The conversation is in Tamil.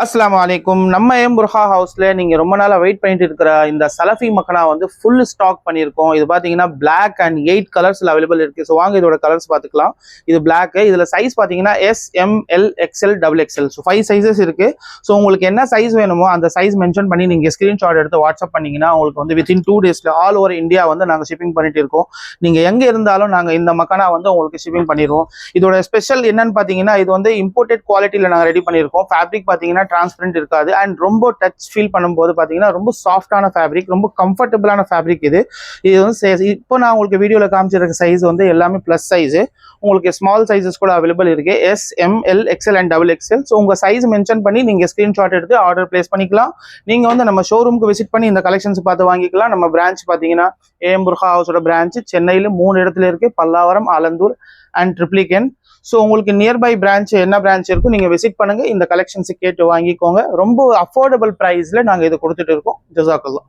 அஸ்ஸலாமு அலைக்கும். நம்ம புர்ஹா ஹவுஸ்ல நீங்க ரொம்ப நாளா வெயிட் பண்ணிட்டு இருக்கிற இந்த சலஃபி மக்கனா வந்து ஃபுல் ஸ்டாக் பண்ணியிருக்கோம். இது பாத்தீங்கன்னா பிளாக் அண்ட் 8 கலர்ஸ்ல அவைலபிள் இருக்கு. ஸோ வாங்க இதோட கலர்ஸ் பார்த்துக்கலாம். இது பிளாக். இதுல சைஸ் பாத்தீங்கன்னா S, M, L, XL, double XL. So 5 sizes இருக்கு. ஸோ உங்களுக்கு என்ன சைஸ் வேணுமோ அந்த சைஸ் மென்ஷன் பண்ணி நீங்க ஸ்கிரீன்ஷாட் எடுத்து வாட்ஸ்அப் பண்ணீங்கன்னா உங்களுக்கு வந்து வித்தின் 2 டேஸ்ல ஆல் ஓவர் இந்தியா வந்து நாங்க ஷிப்பிங் பண்ணிட்டு இருக்கோம். நீங்க எங்க இருந்தாலும் நாங்க இந்த மக்கனா வந்து உங்களுக்கு ஷிப்பிங் பண்ணிடுவோம். இதோட ஸ்பெஷல் என்னன்னு பாத்தீங்கன்னா இது வந்து இம்போர்ட்டட் குவாலிட்டியில நாங்க ரெடி பண்ணியிருக்கோம். ஃபேப்ரிக் பாத்தீங்கன்னா டிரான்ஸ்பரண்ட் இருக்காது அண்ட் ரொம்ப டச் ஃபீல் பண்ணும்போது பாத்தீங்கன்னா ரொம்ப சாஃப்டான ஃபேப்ரிக், ரொம்ப கம்ஃபர்டபுளான ஃபேப்ரிக். இது வந்து இப்போ நான் உங்களுக்கு வீடியோல காமிச்சிருக்க சைஸ் வந்து எல்லாமே பிளஸ் சைஸ். உங்களுக்கு ஸ்மால் சைஸஸ் கூட அவைலபிள் இருக்கு. S, M, L, XL and double XL. So உங்க சைஸ் மென்ஷன் பண்ணி நீங்க ஸ்கிரீன்ஷாட் எடுத்து ஆர்டர் பிளேஸ் பண்ணிக்கலாம். நீங்க வந்து நம்ம ஷோரூமுக்கு விசிட் பண்ணி இந்த கலெக்ஷன்ஸ் பார்த்து வாங்கிக்கலாம். நம்ம பிரான்ச் பாத்தீங்கன்னா புர்ஹா ஹவுஸோட பிரான்ச் சென்னையில 3 இடத்துல இருக்கு. பல்லாவரம், ஆலந்தூர் அண்ட் ட்ரிப்ளிகேன். ஸோ உங்களுக்கு நியர்பை பிரான்ச் என்ன பிரான்ச் இருக்கும் நீங்க விசிட் பண்ணுங்க. இந்த கலெக்ஷன்ஸ் கேட்டு வாங்கிக்கோங்க. ரொம்ப அஃபோர்டபுள் பிரைஸ்ல நாங்க இதை கொடுத்துட்டு இருக்கோம். ஜஸாக்கல்லாஹ்.